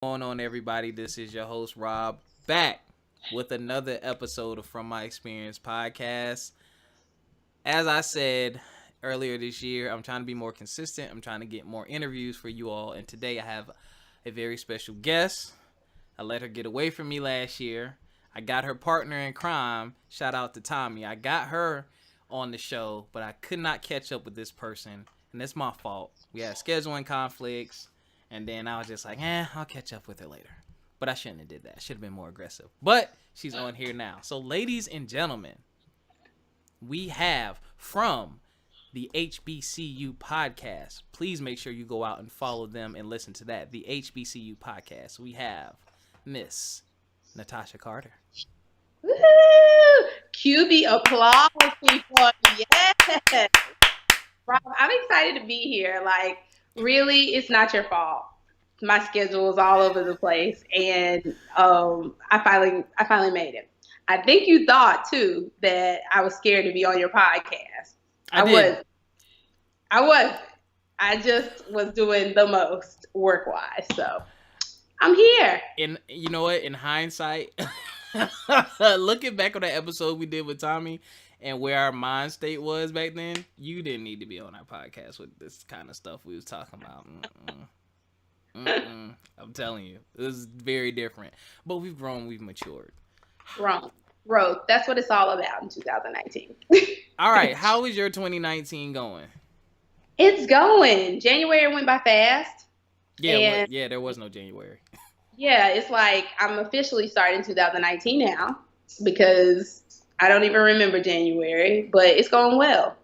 Going on, everybody? This is your host Rob, back with another episode of From My Experience Podcast. As I said earlier this year, I'm trying to be more consistent. I'm trying to get more interviews for you all, and today I have a very special guest. I let her get away from me last year. I got her partner in crime. Shout out to Tommy. I got her on the show, but I could not catch up with this person, and that's my fault. We had scheduling conflicts, and then I was just like, I'll catch up with her later. But I shouldn't have did that. I should have been more aggressive. But she's on here now. So, ladies and gentlemen, we have from the HBCU podcast. Please make sure you go out and follow them and listen to that. The HBCU podcast. We have Miss Natasha Carter. Woo! Cue the applause, people. Yes. Rob, I'm excited to be here. Like, really, it's not your fault. My schedule is all over the place, and I finally made it. I think you thought too that I was scared to be on your podcast. I did. I was. I just was doing the most work-wise, so I'm here. And you know what? In hindsight, looking back on that episode we did with Tommy and where our mind state was back then, you didn't need to be on our podcast with this kind of stuff we was talking about. I'm telling you, it was very different. But we've grown, we've matured. Wrong. Growth. That's what it's all about in 2019. All right, how is your 2019 going? It's going. January went by fast. Yeah, there was no January. Yeah, it's like I'm officially starting 2019 now because I don't even remember January, but it's going well.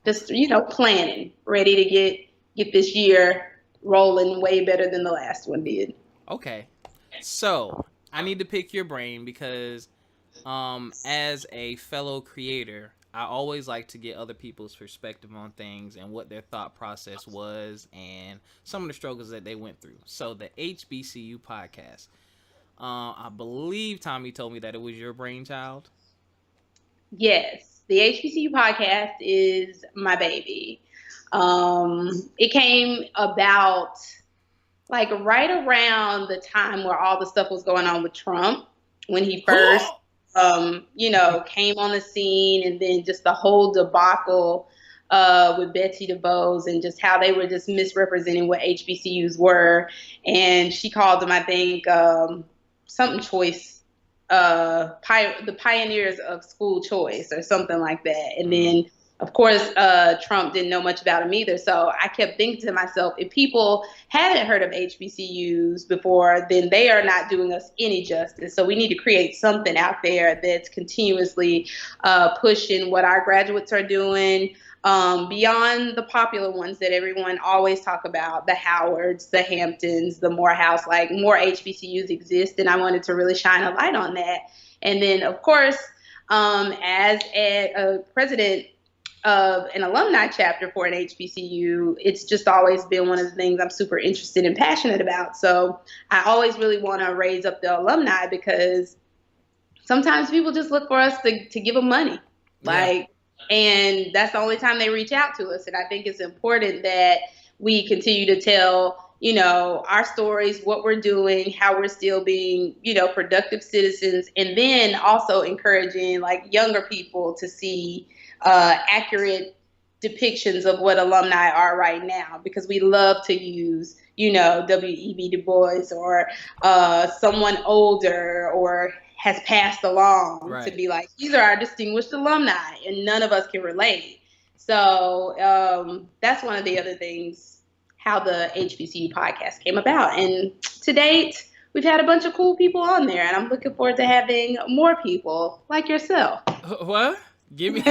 Just, planning, ready to get this year rolling way better than the last one did. Okay. So, I need to pick your brain because as a fellow creator, I always like to get other people's perspective on things and what their thought process was and some of the struggles that they went through. So the HBCU podcast, I believe Tommy told me that it was your brainchild. Yes, the HBCU podcast is my baby. It came about like right around the time where all the stuff was going on with Trump when he first came on the scene, and then just the whole debacle with Betsy DeVos and just how they were just misrepresenting what HBCUs were. And she called them, I think, something choice, the pioneers of school choice or something like that. And then, of course, Trump didn't know much about him either. So I kept thinking to myself, if people haven't heard of HBCUs before, then they are not doing us any justice. So we need to create something out there that's continuously pushing what our graduates are doing, beyond the popular ones that everyone always talk about, the Howards, the Hamptons, the Morehouse. Like, more HBCUs exist, and I wanted to really shine a light on that. And then, of course, as a president of an alumni chapter for an HBCU, it's just always been one of the things I'm super interested and passionate about. So I always really want to raise up the alumni because sometimes people just look for us to give them money. And that's the only time they reach out to us. And I think it's important that we continue to tell, our stories, what we're doing, how we're still being, productive citizens, and then also encouraging like younger people to see accurate depictions of what alumni are right now, because we love to use, W.E.B. Du Bois or someone older or has passed along to be like, these are our distinguished alumni, and none of us can relate. So that's one of the other things, how the HBCU podcast came about. And to date, we've had a bunch of cool people on there, and I'm looking forward to having more people like yourself. What? Give me.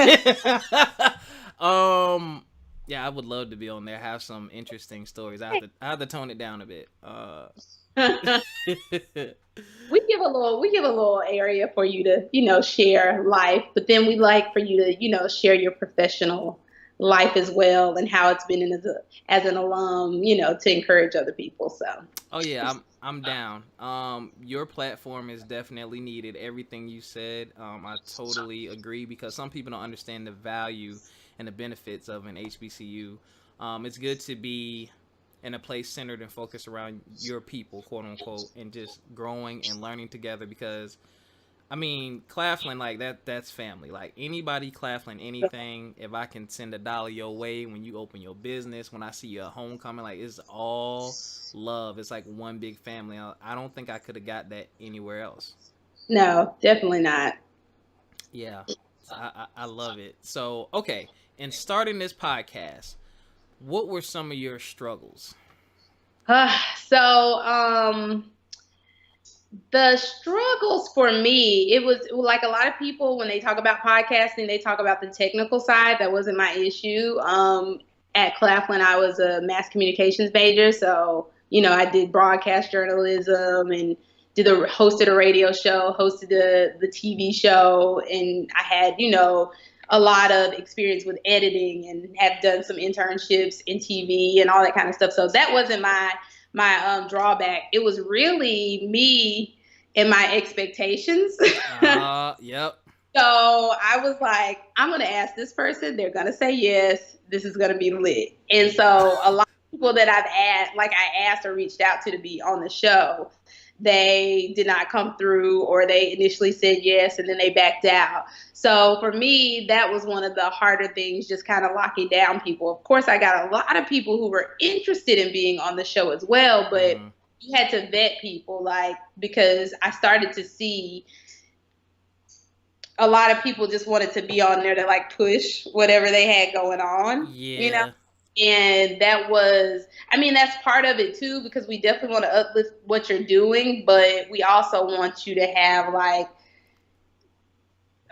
Yeah, I would love to be on there. Have some interesting stories. I have to tone it down a bit. We give a little area for you to, share life, but then we like for you to, share your professional life as well and how it's been as an alum, to encourage other people. So. Oh yeah, I'm down. Your platform is definitely needed. Everything you said, I totally agree, because some people don't understand the value and the benefits of an HBCU. It's good to be in a place centered and focused around your people, quote unquote, and just growing and learning together. Because I mean, Claflin, like that's family. Like anybody Claflin anything, if I can send $1 your way when you open your business, when I see your homecoming, like it's all love. It's like one big family. I don't think I could have got that anywhere else. No, definitely not. Yeah, I love it. So okay, in starting this podcast, what were some of your struggles? So, the struggles for me, it was like a lot of people when they talk about podcasting, they talk about the technical side. That wasn't my issue. At Claflin, I was a mass communications major, so I did broadcast journalism and hosted a radio show, hosted the TV show, and I had a lot of experience with editing and have done some internships in TV and all that kind of stuff. So that wasn't my drawback. It was really me and my expectations. Yep. So I was like, I'm going to ask this person. They're going to say yes. This is going to be lit. And so a lot of people that I asked or reached out to be on the show, they did not come through, or they initially said yes and then they backed out. So for me, that was one of the harder things, just kind of locking down people. Of course, I got a lot of people who were interested in being on the show as well, but you had to vet people, because I started to see a lot of people just wanted to be on there to push whatever they had going on. Yeah. And that's part of it too, because we definitely want to uplift what you're doing, but we also want you to have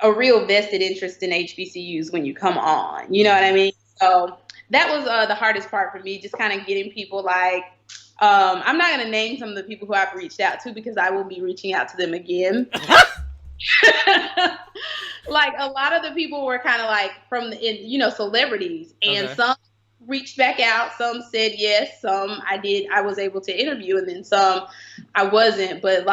a real vested interest in HBCUs when you come on. You know what I mean? So that was the hardest part for me, just kind of getting people I'm not going to name some of the people who I've reached out to, because I will be reaching out to them again. A lot of the people were kind of from celebrities, and some reached back out, some said yes, some I was able to interview, and then some I wasn't. But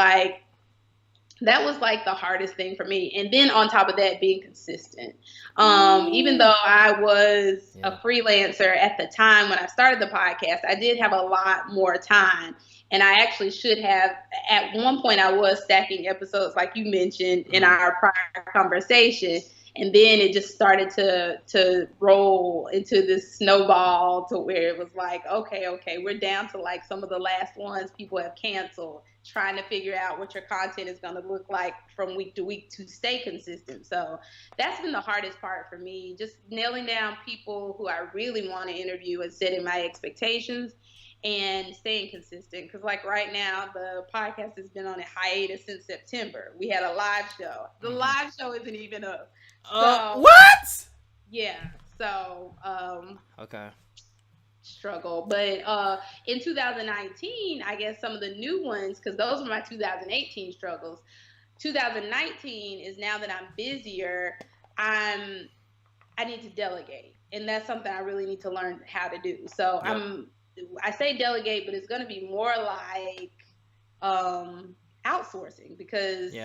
that was the hardest thing for me. And then on top of that, being consistent. Even though I was a freelancer at the time when I started the podcast, I did have a lot more time. And I actually should have, at one point I was stacking episodes like you mentioned in our prior conversation. And then it just started to roll into this snowball to where it was okay, we're down to some of the last ones people have canceled, trying to figure out what your content is going to look like from week to week to stay consistent. So that's been the hardest part for me, just nailing down people who I really want to interview and setting my expectations and staying consistent. Because right now, the podcast has been on a hiatus since September. We had a live show. The live show isn't even up. So, what? Yeah. So, okay. Struggle. But in 2019, I guess some of the new ones, because those were my 2018 struggles. 2019 is, now that I'm busier, I need to delegate. And that's something I really need to learn how to do. So I say delegate, but it's going to be more outsourcing, because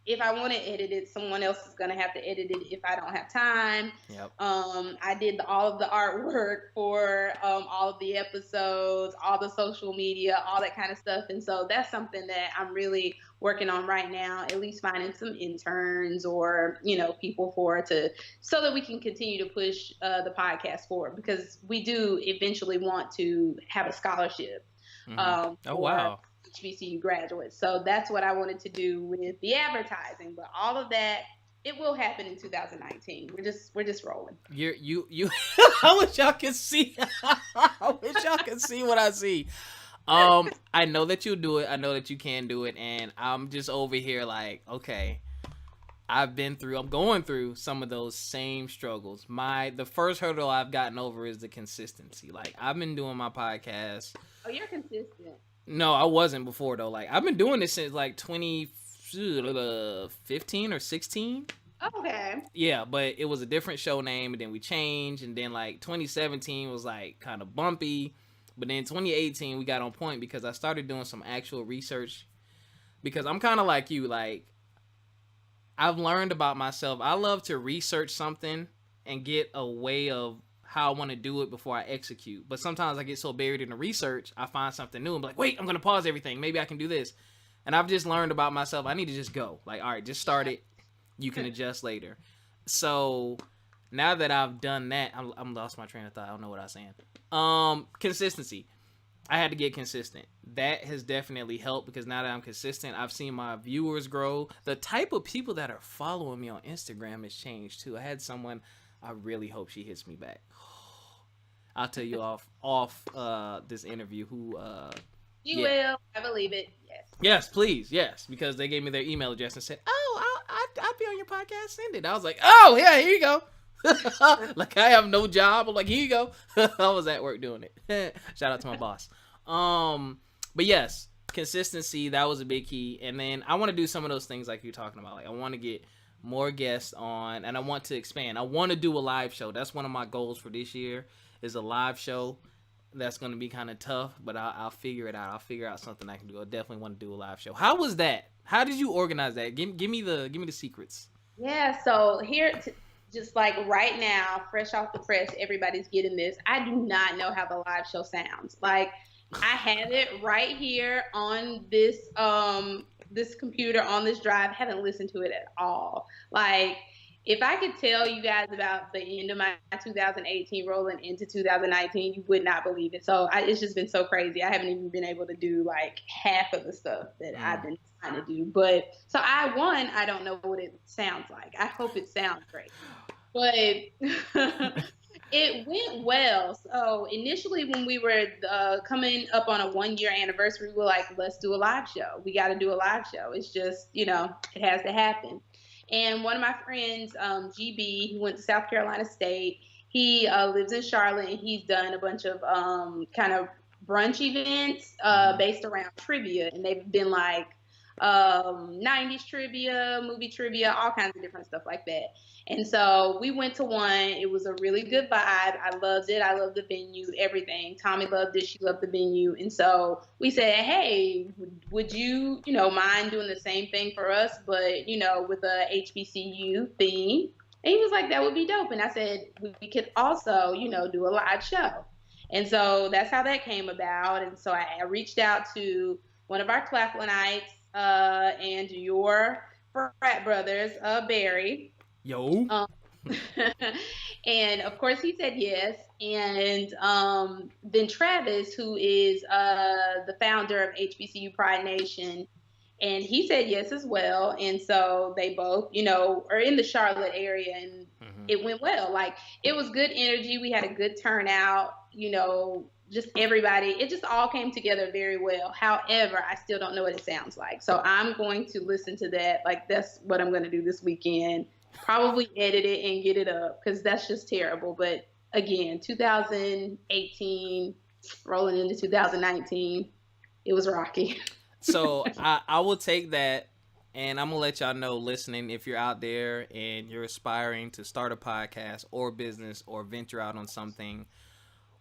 if I want to edit it, someone else is going to have to edit it if I don't have time. Yep. I did all of the artwork for all of the episodes, all the social media, all that kind of stuff. And so that's something that I'm really working on right now, at least finding some interns or, people so that we can continue to push the podcast forward, because we do eventually want to have a scholarship. Oh, wow. HBCU graduates. So that's what I wanted to do with the advertising, but all of that, it will happen in 2019. We're just rolling. You I wish y'all could see. I wish y'all could see what I see. I know that you'll do it. I know that you can do it, and I'm just over here okay, I'm going through some of those same struggles. The first hurdle I've gotten over is the consistency. I've been doing my podcast. Oh, you're consistent. No, I wasn't before though. I've been doing this since 2015 or 16. Okay. Yeah, but it was a different show name, and then we changed, and then 2017 was kind of bumpy, but then 2018 we got on point because I started doing some actual research, because I'm kind of like you, I've learned about myself. I love to research something and get a way of how I want to do it before I execute. But sometimes I get so buried in the research, I find something new and be like, wait, I'm going to pause everything. Maybe I can do this. And I've just learned about myself. I need to just go. Like, all right, just start it. You can adjust later. So now that I've done that, I'm lost my train of thought. I don't know what I was saying. Consistency. I had to get consistent. That has definitely helped because now that I'm consistent, I've seen my viewers grow. The type of people that are following me on Instagram has changed too. I had someone, I really hope she hits me back. I'll tell you off this interview who you will. I believe it. Yes, please. Yes, because they gave me their email address and said, "Oh, I'll be on your podcast. Send it." I was like, "Oh, yeah, here you go." Like I have no job. I'm like, "Here you go." I was at work doing it. Shout out to my boss. But yes, consistency, that was a big key. And then I want to do some of those things like you're talking about. Like I want to get more guests on, and I want to expand. I want to do a live show. That's one of my goals for this year is a live show. That's going to be kind of tough, but I'll figure it out. I'll figure out something I can do. I definitely want to do a live show. How was that? How did you organize that? Give me the secrets. Yeah, so here, just like right now, fresh off the press, everybody's getting this. I do not know how the live show sounds. Like I have it right here on this this computer on this drive. Haven't listened to it at all. Like if I could tell you guys about the end of my 2018 rolling into 2019, you would not believe it. So it's just been so crazy. I haven't even been able to do like half of the stuff that I've been trying to do. But so I don't know what it sounds like. I hope it sounds great. But it went well. So initially when we were coming up on a 1-year anniversary, we were like, let's do a live show. We got to do a live show. It's just, it has to happen. And one of my friends, GB, he went to South Carolina State. He lives in Charlotte, and he's done a bunch of kind of brunch events based around trivia. And they've been like 90s trivia, movie trivia, all kinds of different stuff like that. And so we went to one. It was a really good vibe. I loved it. I loved the venue, everything. Tommy loved it. She loved the venue. And so we said, hey, would you, mind doing the same thing for us, but, with a HBCU theme? And he was like, that would be dope. And I said, we could also, do a live show. And so that's how that came about. And so I reached out to one of our Claflinites and your frat brothers, Barry. Yo. And of course he said yes. And then Travis, who is the founder of HBCU Pride Nation, and he said yes as well. And so they both, are in the Charlotte area, and it went well. Like it was good energy. We had a good turnout, just everybody. It just all came together very well. However, I still don't know what it sounds like. So I'm going to listen to that. Like that's what I'm going to do this weekend. Probably edit it and get it up because that's just terrible. But again, 2018 rolling into 2019, it was rocky. So I will take that, and I'm gonna let y'all know, listening, if you're out there and you're aspiring to start a podcast or business or venture out on something.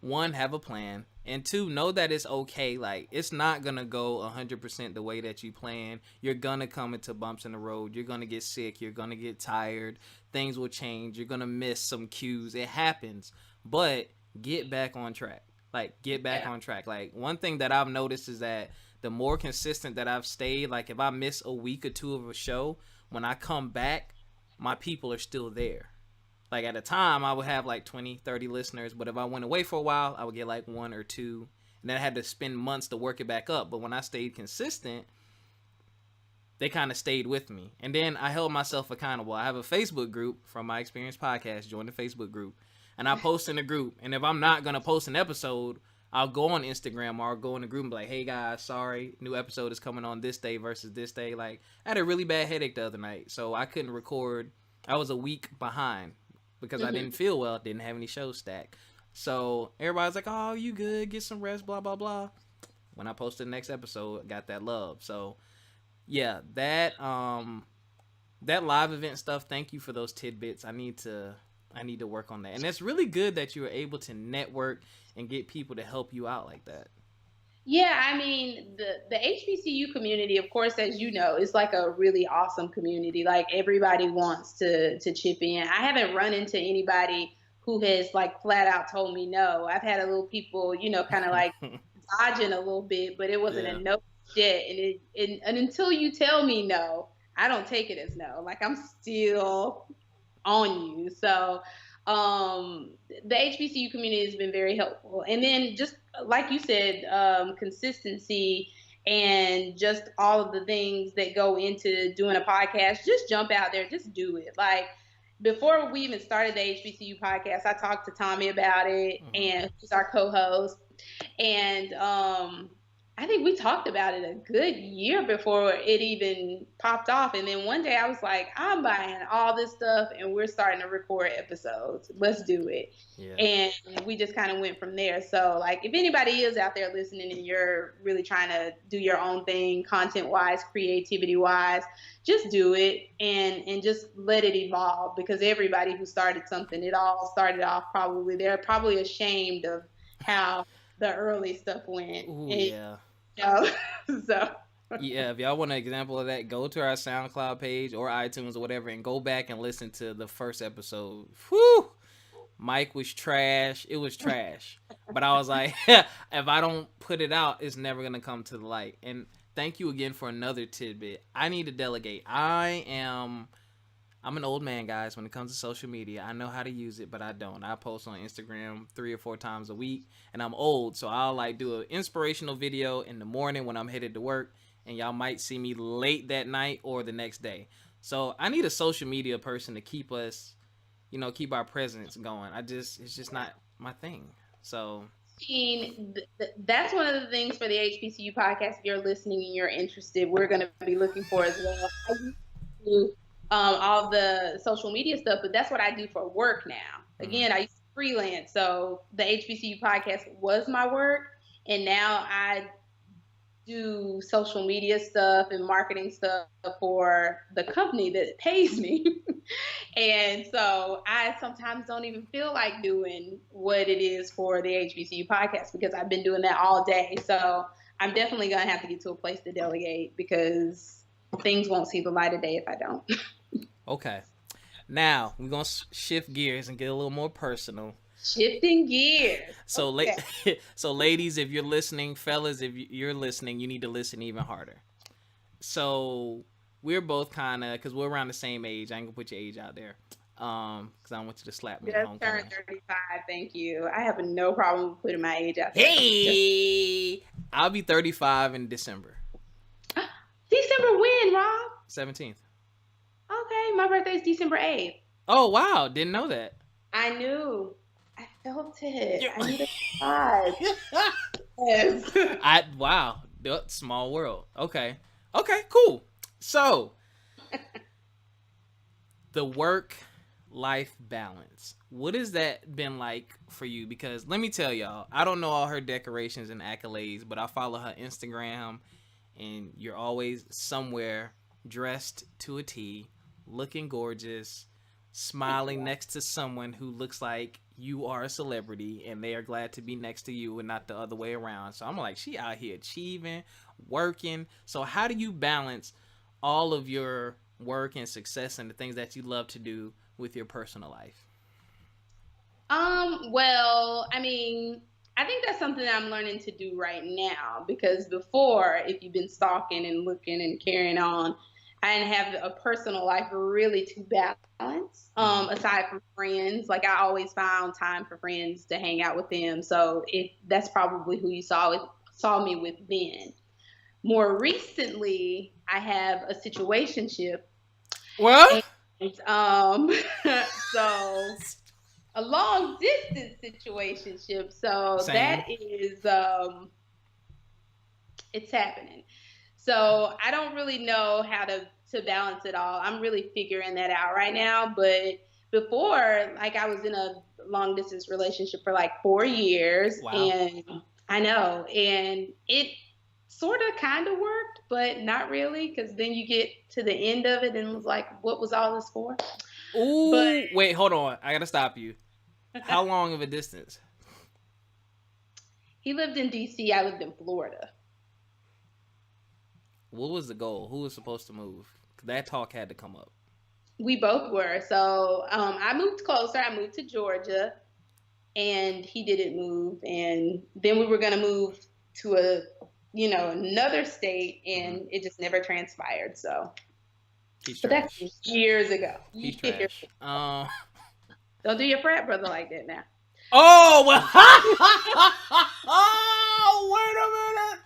1, have a plan, and 2, know that it's okay. Like it's not gonna go 100% the way that you plan. You're gonna come into bumps in the road. You're gonna get sick. You're gonna get tired. Things will change. You're gonna miss some cues. It happens, but get back on track. Like get back on track. Like one thing that I've noticed is that the more consistent that I've stayed, like if I miss a week or 2 of a show, when I come back, my people are still there. Like at a time, I would have like 20, 30 listeners. But if I went away for a while, I would get like 1 or 2. And then I had to spend months to work it back up. But when I stayed consistent, they kind of stayed with me. And then I held myself accountable. I have a Facebook group, From My Experience Podcast. Join the Facebook group. And I post in the group. And if I'm not going to post an episode, I'll go on Instagram or I'll go in the group and be like, hey guys, sorry, new episode is coming on this day versus this day. Like I had a really bad headache the other night. So I couldn't record. I was a week behind. Because I didn't feel well, didn't have any shows stacked. So everybody's like, oh, you good, get some rest, blah, blah, blah. When I posted the next episode, I got that love. So yeah, that live event stuff, thank you for those tidbits. I need to work on that. And it's really good that you were able to network and get people to help you out like that. Yeah, I mean, the HBCU community, of course, as you know, is like a really awesome community. Like everybody wants to chip in. I haven't run into anybody who has like flat out told me no. I've had a little people, you know, kind of like dodging a little bit, but it wasn't a no yet. And until you tell me no, I don't take it as no. Like I'm still on you. So the HBCU community has been very helpful. And then just like you said, consistency and just all of the things that go into doing a podcast, just jump out there, just do it. Like before we even started the HBCU podcast, I talked to Tommy about it, and he's our co-host. And I think we talked about it a good year before it even popped off. And then one day I was like, I'm buying all this stuff and we're starting to record episodes. Let's do it. Yeah. And we just kind of went from there. So like if anybody is out there listening and you're really trying to do your own thing, content wise, creativity wise, just do it and just let it evolve, because everybody who started something, it all started off probably, they're probably ashamed of how the early stuff went. Ooh, yeah. So yeah, if y'all want an example of that, go to our SoundCloud page or iTunes or whatever and go back and listen to the first episode. Whew! Mike was trash. It was trash. But I was like, if I don't put it out, it's never going to come to the light. And thank you again for another tidbit. I need to delegate. I'm an old man, guys, when it comes to social media. I know how to use it, but I don't. I post on Instagram 3 or 4 times a week, and I'm old, so I'll like do an inspirational video in the morning when I'm headed to work, and y'all might see me late that night or the next day. So I need a social media person to keep us, you know, keep our presence going. It's just not my thing. So that's one of the things for the HBCU podcast. If you're listening and you're interested, we're going to be looking for as well. All the social media stuff, but that's what I do for work now. Again, I used to freelance, so the HBCU podcast was my work, and now I do social media stuff and marketing stuff for the company that pays me. And so I sometimes don't even feel like doing what it is for the HBCU podcast because I've been doing that all day. So I'm definitely going to have to get to a place to delegate because things won't see the light of day if I don't. Okay. Now, we're going to shift gears and get a little more personal. Shifting gears. So, okay. So ladies, if you're listening, fellas, if you're listening, you need to listen even harder. So, we're both kind of, because we're around the same age. I ain't going to put your age out there. Because I want you to slap me. Just turned 35, thank you. I have no problem with putting my age out there. Hey! I'll be 35 in December. December when, Rob? 17th. Okay, my birthday is December 8th. Oh, wow. Didn't know that. I knew. I felt it. Yeah. I knew the yes. Wow. Small world. Okay, cool. So, the work-life balance. What has that been like for you? Because let me tell y'all, I don't know all her decorations and accolades, but I follow her Instagram, and you're always somewhere dressed to a T, looking gorgeous, smiling next to someone who looks like you are a celebrity and they are glad to be next to you and not the other way around. So I'm like, she out here achieving, working. So how do you balance all of your work and success and the things that you love to do with your personal life? Well, I mean, I think that's something I'm learning to do right now, because before, if you've been stalking and looking and carrying on, I didn't have a personal life really to balance, aside from friends. Like I always found time for friends to hang out with them. So that's probably who you saw me with then. More recently, I have a situationship. What? And, so a long distance situationship. So Same. That is, it's happening. So I don't really know how to balance it all. I'm really figuring that out right now. But before, like I was in a long distance relationship for like 4 years. Wow. And I know. And it sort of kind of worked, but not really. Because then you get to the end of it and it was like, what was all this for? Ooh, wait, hold on. I got to stop you. How long of a distance? He lived in D.C. I lived in Florida. What was the goal? Who was supposed to move? That talk had to come up. We both were. So I moved closer. I moved to Georgia, and he didn't move. And then we were gonna move to another state, Mm-hmm. and it just never transpired. So, He's but that's trash. years ago. He's trash. Don't do your frat brother like that now. Oh well. Oh, wait a minute.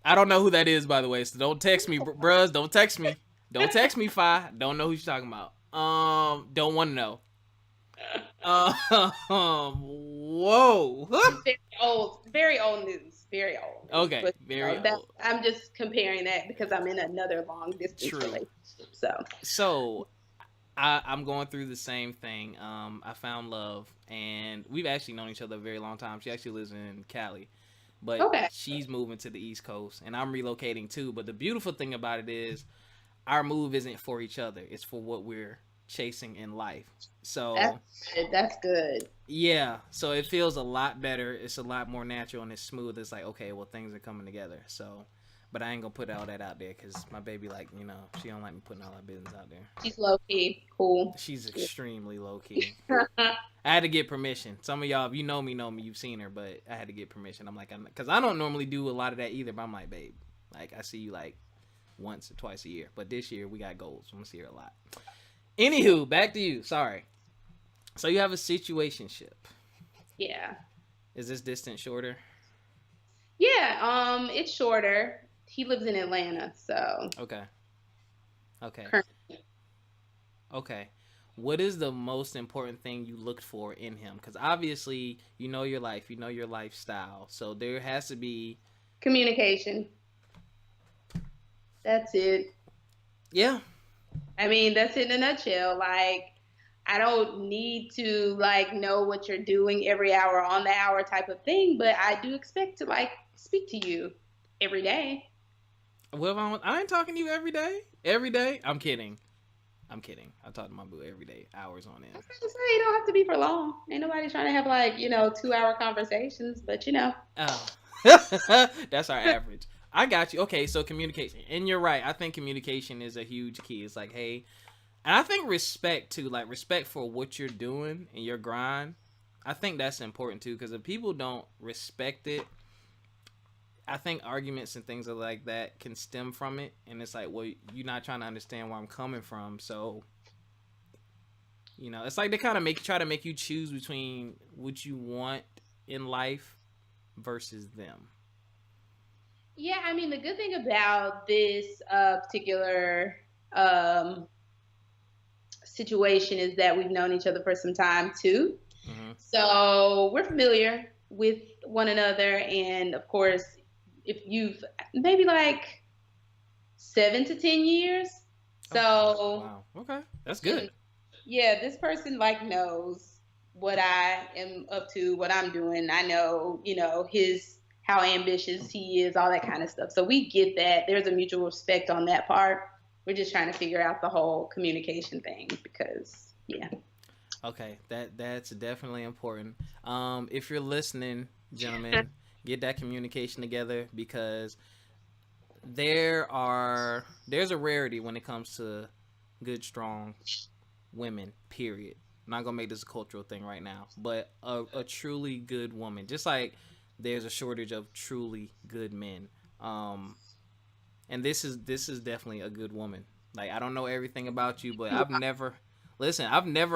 I don't know who that is, by the way. So don't text me, bruhs. Don't text me. Don't text me, Fi. Don't know who you're talking about. Don't want to know. Whoa. Very old news. Very old. Okay, But, very old. I'm just comparing that because I'm in another long distance relationship. So I'm going through the same thing. I found love, and we've actually known each other a very long time. She actually lives in Cali, but she's moving to the East Coast, and I'm relocating too. But the beautiful thing about it is, our move isn't for each other; it's for what we're chasing in life. So that's good. Yeah, so it feels a lot better. It's a lot more natural and it's smooth. It's like, okay, well, things are coming together. So, but I ain't gonna put all that out there because my baby, like, she don't like me putting all that business out there. She's low key, cool. She's extremely low key. I had to get permission. Some of y'all, if you know me, you've seen her, but I had to get permission. I'm like, because I don't normally do a lot of that either. But I'm like, babe, like, I see you like once or twice a year, but this year we got goals. So I'm gonna see her a lot. Anywho, back to you. Sorry. So you have a situationship. Yeah. Is this distance shorter? Yeah, it's shorter. He lives in Atlanta, so. Okay. Currently. Okay. What is the most important thing you looked for in him? Because obviously, you know your life, you know your lifestyle. So there has to be communication. That's it. Yeah. I mean, that's it in a nutshell. Like, I don't need to like know what you're doing every hour on the hour type of thing, but I do expect to like speak to you every day. Well, I ain't talking to you every day. Every day? I'm kidding. I talk to my boo every day, hours on end. I was gonna say, you don't have to be for long. Ain't nobody trying to have like 2-hour conversations, but Oh, that's our average. I got you. Okay, so communication, and you're right. I think communication is a huge key. It's like, hey. And I think respect too, like respect for what you're doing and your grind. I think that's important too, because if people don't respect it, I think arguments and things like that can stem from it. And it's like, well, you're not trying to understand where I'm coming from. So, it's like they kind of try to make you choose between what you want in life versus them. Yeah, I mean, the good thing about this particular situation is that we've known each other for some time too. Mm-hmm. So we're familiar with one another. And of course, if you've maybe like 7 to 10 years. So wow. Okay. That's good. Yeah, this person like knows what I am up to, what I'm doing. I know, how ambitious he is, all that kind of stuff. So we get that. There's a mutual respect on that part. We're just trying to figure out the whole communication thing because, yeah. Okay, that's definitely important. If you're listening, gentlemen, get that communication together because there's a rarity when it comes to good, strong women, period. I'm not going to make this a cultural thing right now, but a truly good woman, just like there's a shortage of truly good men. And this is definitely a good woman. Like, I don't know everything about you, but I've never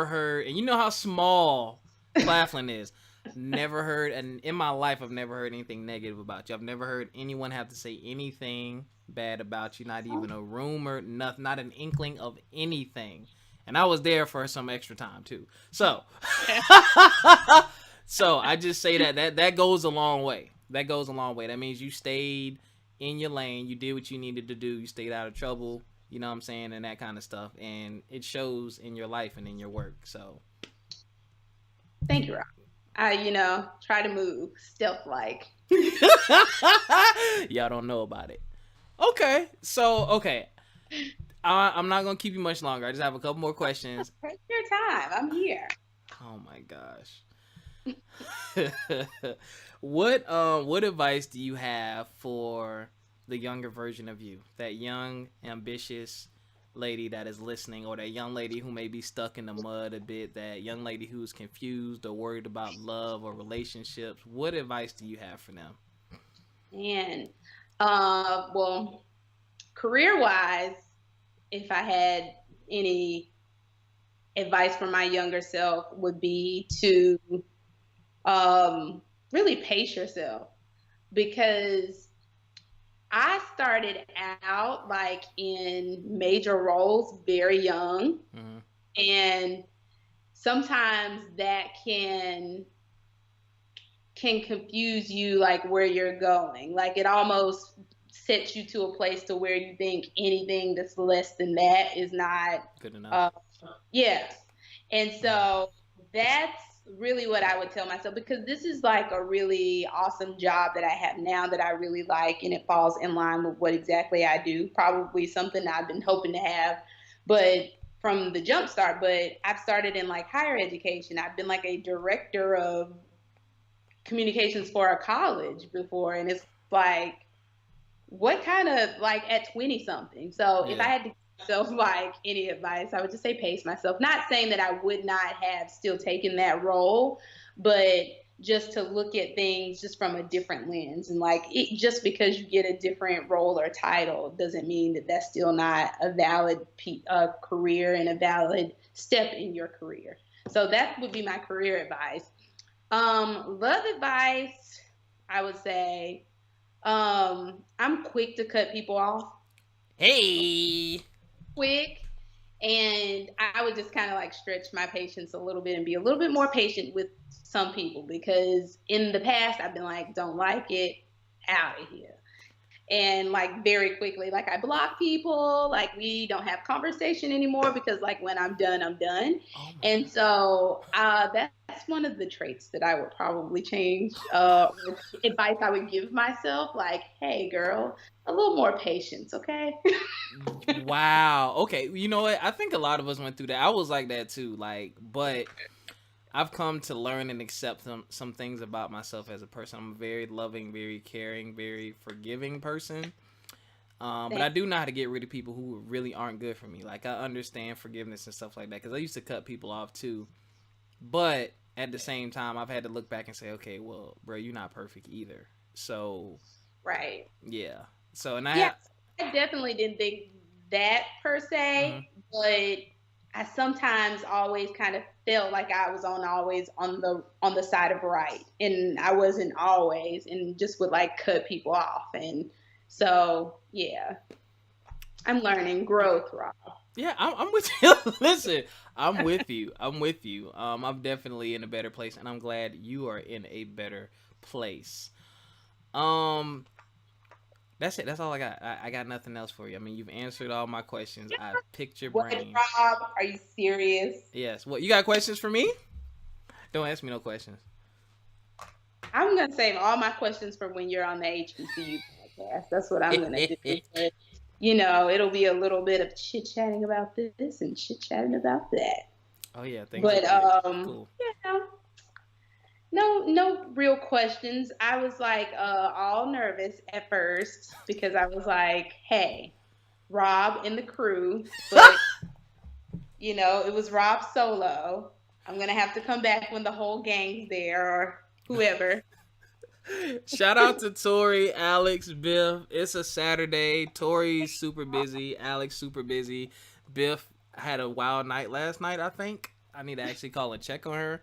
heard, and you know how small Claflin is. Never heard, and in my life, I've never heard anything negative about you. I've never heard anyone have to say anything bad about you, not even a rumor, not an inkling of anything. And I was there for some extra time too. So, so I just say that goes a long way. That goes a long way. That means you stayed in your lane. You did what you needed to do. You stayed out of trouble. You know what I'm saying? And that kind of stuff. And it shows in your life and in your work. So. Thank you, Rob. I, try to move stealth-like. Y'all don't know about it. Okay. So, okay. I'm not going to keep you much longer. I just have a couple more questions. Take your time. I'm here. Oh, my gosh. What advice do you have for the younger version of you? That young, ambitious, lady that is listening, or that young lady who may be stuck in the mud a bit, that young lady who's confused or worried about love or relationships, what advice do you have for them? And well, career-wise, if I had any advice for my younger self, would be to really pace yourself, because I started out like in major roles very young, Mm-hmm. and sometimes that can confuse you, like where you're going. Like it almost sets you to a place to where you think anything that's less than that is not Good enough. yeah. And so that's really what I would tell myself, because this is like a really awesome job that I have now that I really like, and it falls in line with what exactly I do. Probably something I've been hoping to have, but from the jump start. But I've started in like higher education. I've been like a director of communications for a college before, and it's like, what kind of, like, at 20 something. So if I had to give myself like any advice, I would just say pace myself. Not saying that I would not have still taken that role, but just to look at things just from a different lens. And like, just because you get a different role or title doesn't mean that that's still not a valid career and a valid step in your career. So that would be my career advice. Love advice, I would say, I'm quick to cut people off. Hey. Quick. And I would just kind of like stretch my patience a little bit and be a little bit more patient with some people, because in the past I've been like, don't like it, out of here. And like very quickly, like I block people, like we don't have conversation anymore, because like when I'm done, I'm done. And so that's one of the traits that I would probably change. Advice I would give myself, like, hey girl, a little more patience, okay? Wow. Okay. You know what? I think a lot of us went through that. I was like that too. Like, but I've come to learn and accept some things about myself as a person. I'm a very loving, very caring, very forgiving person. But I do know how to get rid of people who really aren't good for me. Like, I understand forgiveness and stuff like that, because I used to cut people off too. But at the same time, I've had to look back and say, okay, well, bro, you're not perfect either. So, Right. yeah. So, and I definitely didn't think that per se, but I sometimes always kind of felt like I was always on the side of right, and I wasn't always, and just would like cut people off. And so yeah, I'm learning growth, Rob. Yeah, I'm with you. Listen, I'm with you. I'm definitely in a better place, and I'm glad you are in a better place. That's it. That's all I got. I got nothing else for you. I mean, you've answered all my questions. I've picked your brain. Rob, are you serious? Yes. What, you got questions for me? Don't ask me no questions. I'm gonna save all my questions for when you're on the HBCU podcast. That's what I'm gonna do. But, you know, it'll be a little bit of chit chatting about this and chit chatting about that. Oh yeah, thanks. But cool. Yeah, no real questions. I was like all nervous at first, because I was like, hey, Rob and the crew, but you know, it was Rob solo. I'm gonna have to come back when the whole gang's there, or whoever. Shout out to Tori, Alex, Biff. It's a Saturday. Tori's super busy. Alex super busy. Biff had a wild night last night, I think. I need to actually call and check on her.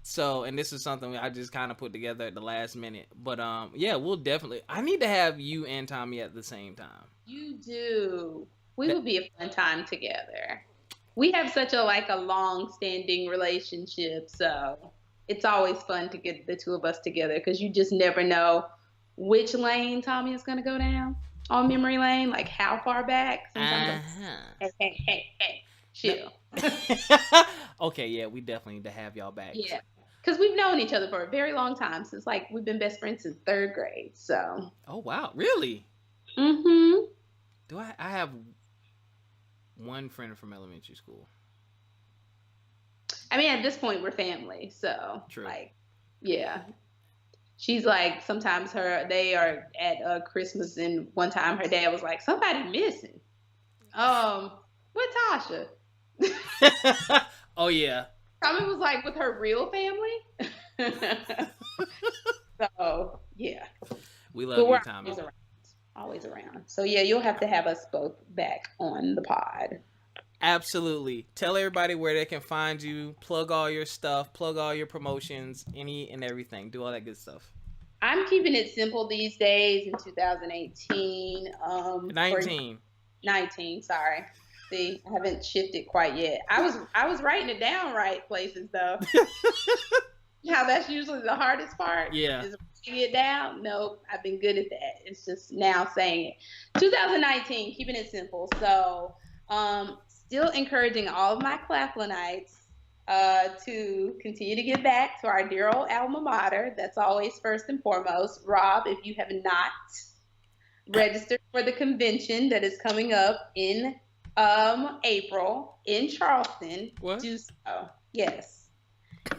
So, and this is something I just kind of put together at the last minute. But yeah, we'll definitely. I need to have you and Tommy at the same time. You do. We would be a fun time together. We have such a long-standing relationship, so it's always fun to get the two of us together, because you just never know which lane Tommy is going to go down on memory lane, like how far back. Sometimes hey, chill. Okay, yeah, we definitely need to have y'all back. Yeah, because we've known each other for a very long time, since like we've been best friends since 3rd grade. So. Oh wow, really? Mm-hmm. Do I have one friend from elementary school? I mean, at this point, we're family, so. True. Like, yeah. She's like, sometimes they are at Christmas, and one time her dad was like, somebody missing. With Tasha. Oh yeah. Tommy was like with her real family. So yeah. We love But you, we're Tommy. always around. So yeah, you'll have to have us both back on the pod. Absolutely. Tell everybody where they can find you. Plug all your stuff. Plug all your promotions. Any and everything. Do all that good stuff. I'm keeping it simple these days in 2018. 19. 19, sorry. See, I haven't shifted quite yet. I was writing it down right places though. How that's usually the hardest part. Yeah. Is writing it down. Nope, I've been good at that. It's just now saying it. 2019, keeping it simple. So, still encouraging all of my Claflinites to continue to give back to our dear old alma mater. That's always first and foremost. Rob, if you have not registered for the convention that is coming up in April in Charleston, do so. Yes.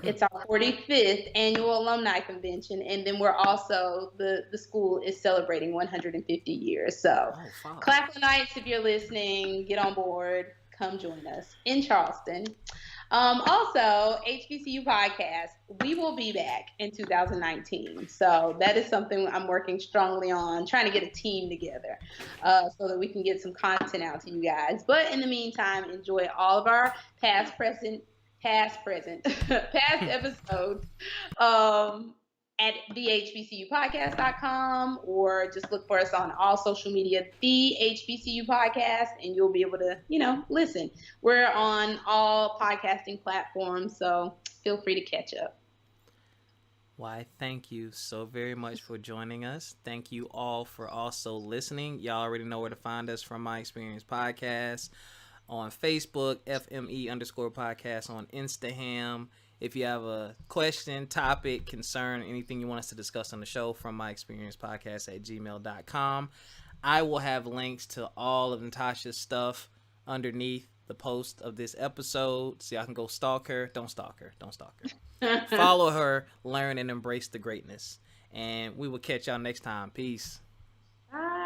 It's our 45th annual alumni convention, and then we're also the school is celebrating 150 years. So, Claflinites, if you're listening, get on board. Come join us in Charleston. Also, HBCU podcast, we will be back in 2019. So that is something I'm working strongly on, trying to get a team together so that we can get some content out to you guys. But in the meantime, enjoy all of our past episodes at thehbcupodcast.com, or just look for us on all social media, the HBCU Podcast, and you'll be able to, listen. We're on all podcasting platforms, so feel free to catch up. Why, thank you so very much for joining us. Thank you all for also listening. Y'all already know where to find us from My Experience Podcast on Facebook, FME_podcast on Instagram. If you have a question, topic, concern, anything you want us to discuss on the show, from my experience podcast at gmail.com. I will have links to all of Natasha's stuff underneath the post of this episode, so y'all can go stalk her. Don't stalk her. Follow her, learn, and embrace the greatness. And we will catch y'all next time. Peace. Bye.